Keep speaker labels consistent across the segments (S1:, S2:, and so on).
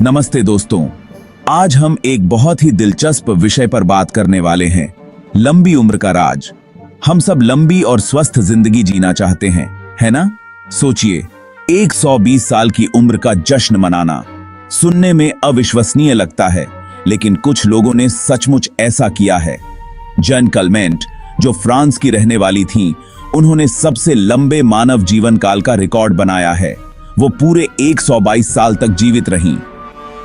S1: नमस्ते दोस्तों, आज हम एक बहुत ही दिलचस्प विषय पर बात करने वाले हैं, लंबी उम्र का राज। हम सब लंबी और स्वस्थ जिंदगी जीना चाहते हैं, है ना? सोचिए, 120 साल की उम्र का जश्न मनाना सुनने में अविश्वसनीय लगता है, लेकिन कुछ लोगों ने सचमुच ऐसा किया है। जन कलमेंट, जो फ्रांस की रहने वाली थीं, उन्होंने सबसे लंबे मानव जीवन काल का रिकॉर्ड बनाया है। वो पूरे 122 साल तक जीवित रहीं।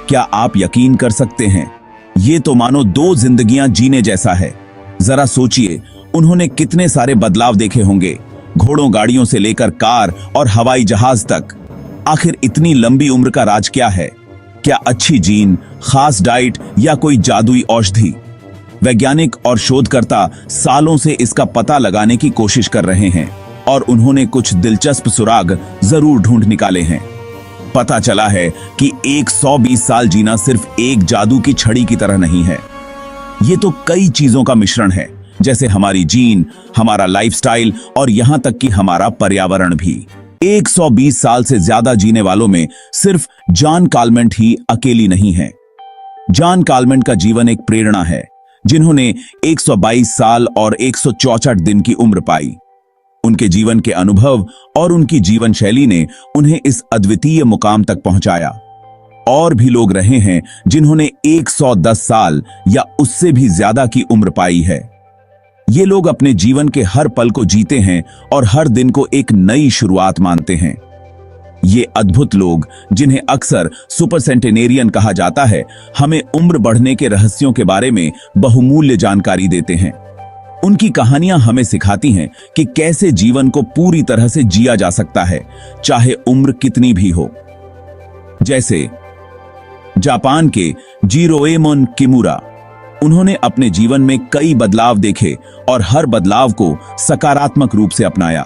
S1: क्या आप यकीन कर सकते हैं? ये तो मानो 2 जिंदगियां जीने जैसा है। जरा सोचिए, उन्होंने कितने सारे बदलाव देखे होंगे, घोड़ों गाड़ियों से लेकर कार और हवाई जहाज तक। आखिर इतनी लंबी उम्र का राज क्या है? क्या अच्छी जीन, खास डाइट या कोई जादुई औषधि? वैज्ञानिक और शोधकर्ता सालों से इसका पता लगाने की कोशिश कर रहे हैं और उन्होंने कुछ दिलचस्प सुराग जरूर ढूंढ निकाले हैं। पता चला है कि 120 साल जीना सिर्फ एक जादू की छड़ी की तरह नहीं है। ये तो कई चीजों का मिश्रण है, जैसे हमारी जीन, हमारा लाइफस्टाइल और यहां तक कि हमारा पर्यावरण भी। 120 साल से ज्यादा जीने वालों में सिर्फ जॉन कालमेंट ही अकेली नहीं है। जॉन कालमेंट का जीवन एक प्रेरणा है, जिन्होंने 122 साल और 164 दिन की उम्र पाई। उनके जीवन के अनुभव और उनकी जीवन शैली ने उन्हें इस अद्वितीय मुकाम तक पहुंचाया। और भी लोग रहे हैं जिन्होंने 110 साल या उससे भी ज्यादा की उम्र पाई है। ये लोग अपने जीवन के हर पल को जीते हैं और हर दिन को एक नई शुरुआत मानते हैं। ये अद्भुत लोग, जिन्हें अक्सर सुपर सेंटेनेरियन कहा जाता है, हमें उम्र बढ़ने के रहस्यों के बारे में बहुमूल्य जानकारी देते हैं। उनकी कहानियां हमें सिखाती हैं कि कैसे जीवन को पूरी तरह से जिया जा सकता है, चाहे उम्र कितनी भी हो। जैसे जापान के जिरोएमोन किमुरा, उन्होंने अपने जीवन में कई बदलाव देखे और हर बदलाव को सकारात्मक रूप से अपनाया।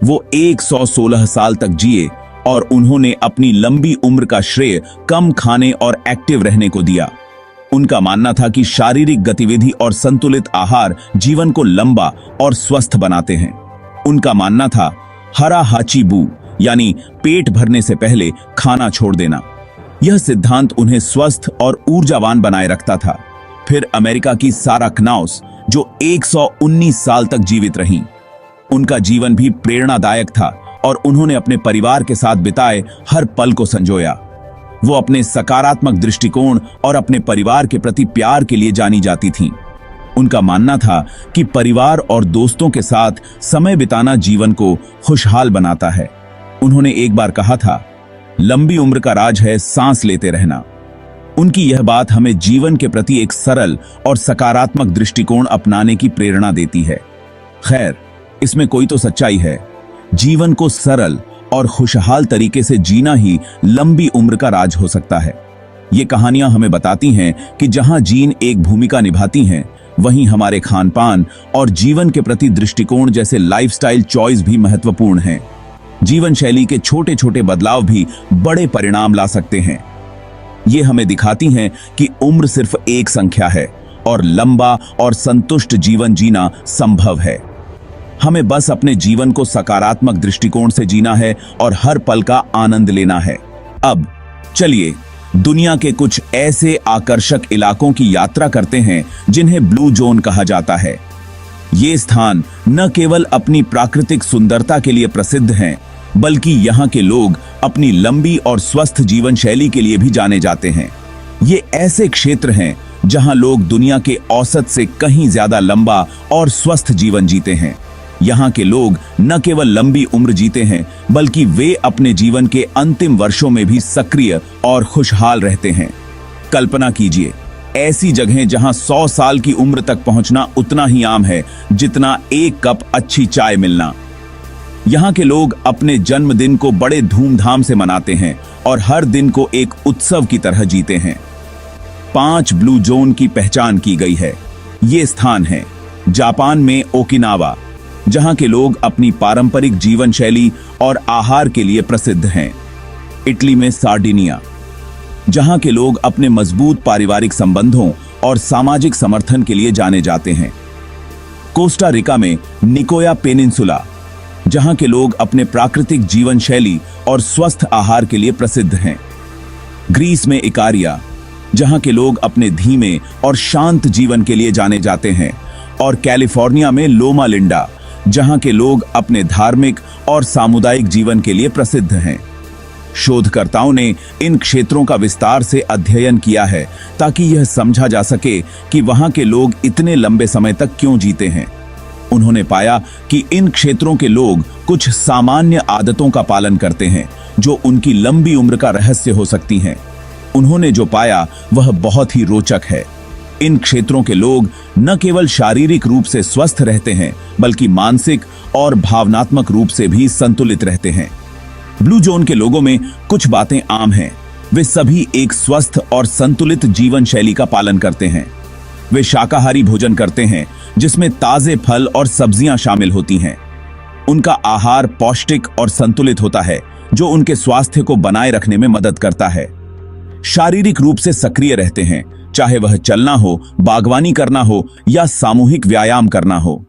S1: वो 116 साल तक जिए और उन्होंने अपनी लंबी उम्र का श्रेय कम खाने और एक्टिव रहने को दिया। उनका मानना था कि शारीरिक गतिविधि और संतुलित आहार जीवन को लंबा और स्वस्थ बनाते हैं। उनका मानना था हरा हाचीबू, यानी पेट भरने से पहले खाना छोड़ देना। यह सिद्धांत उन्हें स्वस्थ और ऊर्जावान बनाए रखता था। फिर अमेरिका की सारा क्नाउस, जो 119 साल तक जीवित रहीं। उनका जीवन भी प्रेरणादायक था और उन्होंने अपने परिवार के साथ बिताए हर पल को संजोया। वो अपने सकारात्मक दृष्टिकोण और अपने परिवार के प्रति प्यार के लिए जानी जाती थीं। उनका मानना था कि परिवार और दोस्तों के साथ समय बिताना जीवन को खुशहाल बनाता है। उन्होंने एक बार कहा था, लंबी उम्र का राज है सांस लेते रहना। उनकी यह बात हमें जीवन के प्रति एक सरल और सकारात्मक दृष्टिकोण अपनाने की प्रेरणा देती है। खैर, इसमें कोई तो सच्चाई है। जीवन को सरल और खुशहाल तरीके से जीना ही लंबी उम्र का राज हो सकता है। ये कहानियां हमें बताती हैं कि जहां जीन एक भूमिका निभाती हैं, वहीं हमारे खान पान और जीवन के प्रति दृष्टिकोण जैसे लाइफस्टाइल चॉइस भी महत्वपूर्ण हैं। जीवन शैली के छोटे छोटे बदलाव भी बड़े परिणाम ला सकते हैं। ये हमें दिखाती हैं कि उम्र सिर्फ एक संख्या है और लंबा और संतुष्ट जीवन जीना संभव है। हमें बस अपने जीवन को सकारात्मक दृष्टिकोण से जीना है और हर पल का आनंद लेना है। अब चलिए दुनिया के कुछ ऐसे आकर्षक इलाकों की यात्रा करते हैं जिन्हें ब्लू जोन कहा जाता है। ये स्थान न केवल अपनी प्राकृतिक सुंदरता के लिए प्रसिद्ध हैं, बल्कि यहाँ के लोग अपनी लंबी और स्वस्थ जीवन शैली के लिए भी जाने जाते हैं। ये ऐसे क्षेत्र हैं जहाँ लोग दुनिया के औसत से कहीं ज्यादा लंबा और स्वस्थ जीवन जीते हैं। यहाँ के लोग न केवल लंबी उम्र जीते हैं, बल्कि वे अपने जीवन के अंतिम वर्षों में भी सक्रिय और खुशहाल रहते हैं। कल्पना कीजिए, ऐसी जगहें जहाँ 100 साल की उम्र तक पहुंचना उतना ही आम है जितना एक कप अच्छी चाय मिलना। यहाँ के लोग अपने जन्मदिन को बड़े धूमधाम से मनाते हैं और हर दिन को एक उत्सव की तरह जीते हैं। 5 ब्लू जोन की पहचान की गई है। ये स्थान है जापान में ओकिनावा, जहां के लोग अपनी पारंपरिक जीवन शैली और आहार के लिए प्रसिद्ध हैं। इटली में सार्डिनिया, जहां के लोग अपने मजबूत पारिवारिक संबंधों और सामाजिक समर्थन के लिए जाने जाते हैं। कोस्टा रिका में निकोया पेनिनसुला, जहां के लोग अपने प्राकृतिक जीवन शैली और स्वस्थ आहार के लिए प्रसिद्ध हैं। ग्रीस में इकारिया, जहां के लोग अपने धीमे और शांत जीवन के लिए जाने जाते हैं, और कैलिफोर्निया में लोमा लिंडा, जहां के लोग अपने धार्मिक और सामुदायिक जीवन के लिए प्रसिद्ध हैं। शोधकर्ताओं ने इन क्षेत्रों का विस्तार से अध्ययन किया है ताकि यह समझा जा सके कि वहां के लोग इतने लंबे समय तक क्यों जीते हैं। उन्होंने पाया कि इन क्षेत्रों के लोग कुछ सामान्य आदतों का पालन करते हैं जो उनकी लंबी उम्र का रहस्य हो सकती हैं। उन्होंने जो पाया वह बहुत ही रोचक है। इन क्षेत्रों के लोग न केवल शारीरिक रूप से स्वस्थ रहते हैं बल्कि मानसिक और भावनात्मक रूप से भी संतुलित रहते हैं। ब्लू जोन के लोगों में कुछ बातें आम हैं। वे सभी एक स्वस्थ और संतुलित जीवन शैली का पालन करते हैं। वे शाकाहारी भोजन करते हैं जिसमें ताजे फल और सब्जियां शामिल होती हैं। उनका आहार पौष्टिक और संतुलित होता है जो उनके स्वास्थ्य को बनाए रखने में मदद करता है। शारीरिक रूप से सक्रिय रहते हैं, चाहे वह चलना हो, बागवानी करना हो या सामूहिक व्यायाम करना हो।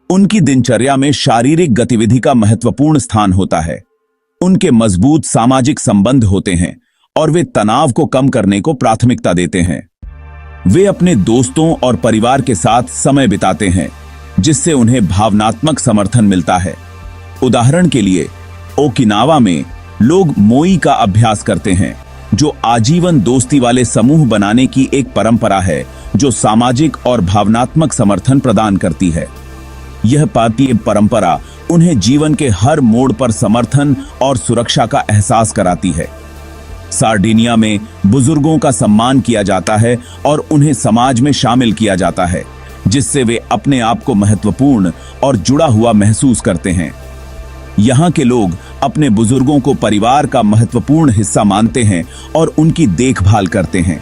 S1: उनकी दिनचर्या में शारीरिक गतिविधि का महत्वपूर्ण स्थान होता है। उनके मजबूत सामाजिक संबंध होते हैं और वे तनाव को कम करने को प्राथमिकता देते हैं। वे अपने दोस्तों और परिवार के साथ समय बिताते हैं जिससे उन्हें भावनात्मक समर्थन मिलता है। उदाहरण के लिए ओकिनावा में लोग मोई का अभ्यास करते हैं जो आजीवन दोस्ती वाले समूह बनाने की एक परंपरा है जो सामाजिक और भावनात्मक समर्थन प्रदान करती है। यह पार्टी परंपरा उन्हें जीवन के हर मोड़ पर समर्थन और सुरक्षा का एहसास कराती है। सार्डिनिया में बुजुर्गों का सम्मान किया जाता है और उन्हें समाज में शामिल किया जाता है जिससे वे अपने आप को महत्वपूर्ण और जुड़ा हुआ महसूस करते हैं। यहाँ के लोग अपने बुजुर्गों को परिवार का महत्वपूर्ण हिस्सा मानते हैं और उनकी देखभाल करते हैं।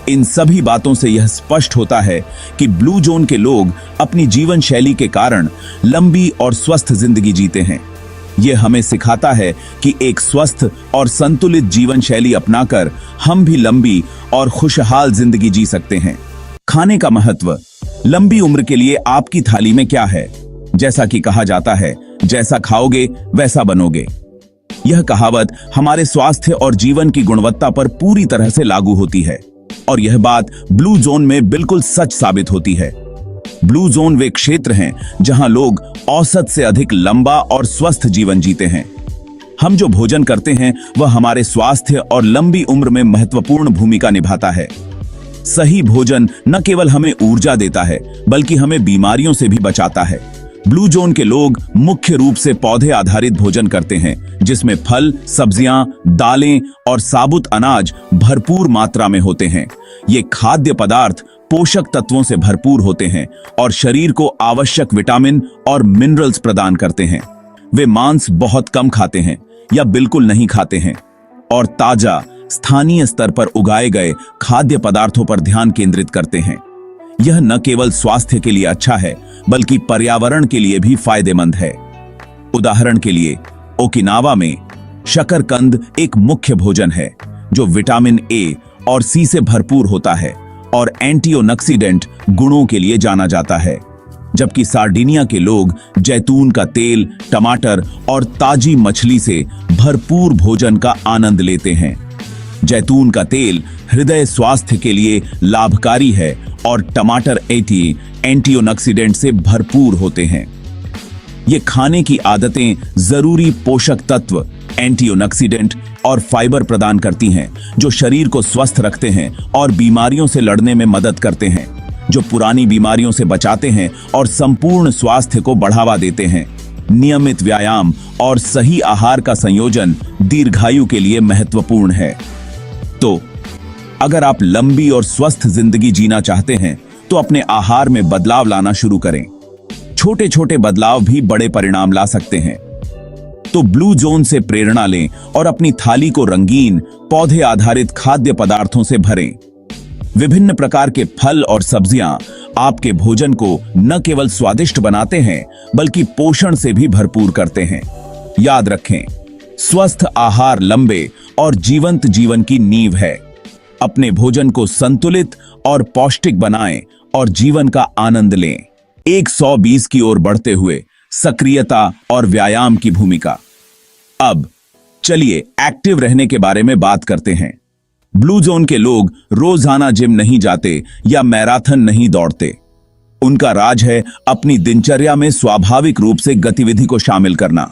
S1: इन सभी बातों से यह स्पष्ट होता है कि ब्लू जोन के लोग अपनी जीवन शैली के कारण लंबी और स्वस्थ जिंदगी जीते हैं। यह हमें सिखाता है कि एक स्वस्थ और संतुलित जीवन शैली अपनाकर हम भी लंबी और खुशहाल जिंदगी जी सकते हैं। खाने का महत्व। लंबी उम्र के लिए आपकी थाली में क्या है? जैसा कि कहा जाता है, जैसा खाओगे वैसा बनोगे। यह कहावत हमारे स्वास्थ्य और जीवन की गुणवत्ता पर पूरी तरह से लागू होती है और यह बात ब्लू जोन में बिल्कुल सच साबित होती है। ब्लू जोन वे क्षेत्र हैं जहां लोग औसत से अधिक लंबा और स्वस्थ जीवन जीते हैं। हम जो भोजन करते हैं वह हमारे स्वास्थ्य और लंबी उम्र में महत्वपूर्ण भूमिका निभाता है। सही भोजन न केवल हमें ऊर्जा देता है बल्कि हमें बीमारियों से भी बचाता है। ब्लू जोन के लोग मुख्य रूप से पौधे आधारित भोजन करते हैं जिसमें फल, सब्जियां, दालें और साबुत अनाज भरपूर मात्रा में होते हैं। ये खाद्य पदार्थ पोषक तत्वों से भरपूर होते हैं और शरीर को आवश्यक विटामिन और मिनरल्स प्रदान करते हैं। वे मांस बहुत कम खाते हैं या बिल्कुल नहीं खाते हैं और ताजा स्थानीय स्तर पर उगाए गए खाद्य पदार्थों पर ध्यान केंद्रित करते हैं। यह न केवल स्वास्थ्य के लिए अच्छा है बल्कि पर्यावरण के लिए भी फायदेमंद है। उदाहरण के लिए ओकिनावा में शकरकंद एक मुख्य भोजन है जो विटामिन ए और सी से भरपूर होता है और एंटीऑक्सीडेंट गुणों के लिए जाना जाता है, जबकि सार्डिनिया के लोग जैतून का तेल, टमाटर और ताजी मछली से भरपूर भोजन का आनंद लेते हैं। जैतून का तेल हृदय स्वास्थ्य के लिए लाभकारी है और टमाटर एंटीऑक्सीडेंट से भरपूर होते हैं। ये खाने की आदतें जरूरी पोषक तत्व, एंटीऑक्सीडेंट और फाइबर प्रदान करती हैं जो शरीर को स्वस्थ रखते हैं और बीमारियों से लड़ने में मदद करते हैं, जो पुरानी बीमारियों से बचाते हैं और संपूर्ण स्वास्थ्य को बढ़ावा देते हैं। नियमित व्यायाम और सही आहार का संयोजन दीर्घायु के लिए महत्वपूर्ण है। तो अगर आप लंबी और स्वस्थ जिंदगी जीना चाहते हैं तो अपने आहार में बदलाव लाना शुरू करें। छोटे छोटे बदलाव भी बड़े परिणाम ला सकते हैं। तो ब्लू जोन से प्रेरणा लें और अपनी थाली को रंगीन पौधे आधारित खाद्य पदार्थों से भरें। विभिन्न प्रकार के फल और सब्जियां आपके भोजन को न केवल स्वादिष्ट बनाते हैं बल्कि पोषण से भी भरपूर करते हैं। याद रखें, स्वस्थ आहार लंबे और जीवंत जीवन की नींव है। अपने भोजन को संतुलित और पौष्टिक बनाएं और जीवन का आनंद लें। 120 की ओर बढ़ते हुए सक्रियता और व्यायाम की भूमिका। अब चलिए एक्टिव रहने के बारे में बात करते हैं। ब्लू जोन के लोग रोजाना जिम नहीं जाते या मैराथन नहीं दौड़ते। उनका राज है अपनी दिनचर्या में स्वाभाविक रूप से गतिविधि को शामिल करना।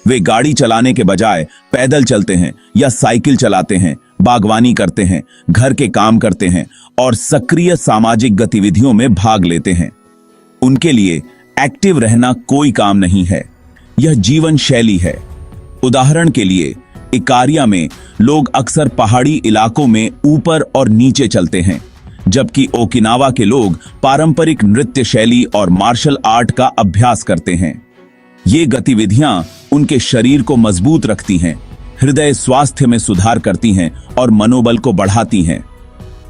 S1: वे गाड़ी चलाने के बजाय पैदल चलते हैं या साइकिल चलाते हैं, बागवानी करते हैं, घर के काम करते हैं और सक्रिय सामाजिक गतिविधियों में भाग लेते हैं। उनके लिए एक्टिव रहना कोई काम नहीं है, यह जीवन शैली है। उदाहरण के लिए इकारिया में लोग अक्सर पहाड़ी इलाकों में ऊपर और नीचे चलते हैं, जबकि ओकिनावा के लोग पारंपरिक नृत्य शैली और मार्शल आर्ट का अभ्यास करते हैं। ये गतिविधियां उनके शरीर को मजबूत रखती हैं, हृदय स्वास्थ्य में सुधार करती हैं और मनोबल को बढ़ाती हैं।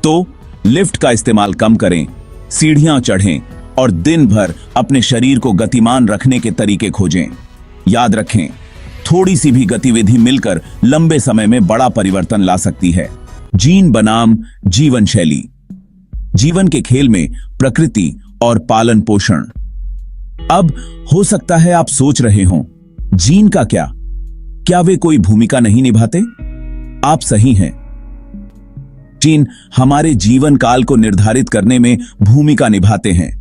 S1: तो लिफ्ट का इस्तेमाल कम करें, सीढ़ियां चढ़ें और दिन भर अपने शरीर को गतिमान रखने के तरीके खोजें। याद रखें, थोड़ी सी भी गतिविधि मिलकर लंबे समय में बड़ा परिवर्तन ला सकती है। जीन बनाम जीवन शैली। जीवन के खेल में प्रकृति और पालन पोषण। अब हो सकता है आप सोच रहे हों, जीन का क्या वे कोई भूमिका नहीं निभाते? आप सही हैं। जीन हमारे जीवन काल को निर्धारित करने में भूमिका निभाते हैं,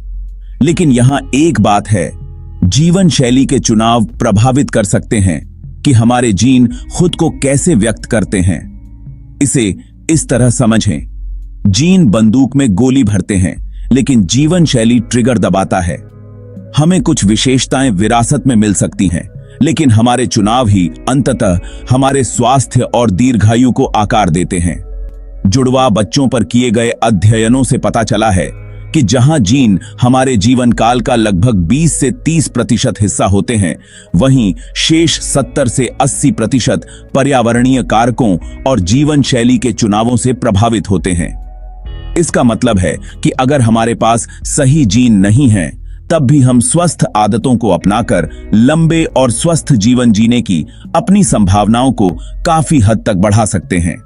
S1: लेकिन यहां एक बात है, जीवन शैली के चुनाव प्रभावित कर सकते हैं कि हमारे जीन खुद को कैसे व्यक्त करते हैं। इसे इस तरह समझें, जीन बंदूक में गोली भरते हैं, लेकिन जीवन शैली ट्रिगर दबाता है। हमें कुछ विशेषताएं विरासत में मिल सकती हैं, लेकिन हमारे चुनाव ही अंततः हमारे स्वास्थ्य और दीर्घायु को आकार देते हैं। जुड़वा बच्चों पर किए गए अध्ययनों से पता चला है कि जहां जीन हमारे जीवन काल का लगभग 20 से 30% हिस्सा होते हैं, वहीं शेष 70 से 80% पर्यावरणीय कारकों और जीवन शैली के चुनावों से प्रभावित होते हैं। इसका मतलब है कि अगर हमारे पास सही जीन नहीं है, तब भी हम स्वस्थ आदतों को अपनाकर लंबे और स्वस्थ जीवन जीने की अपनी संभावनाओं को काफी हद तक बढ़ा सकते हैं।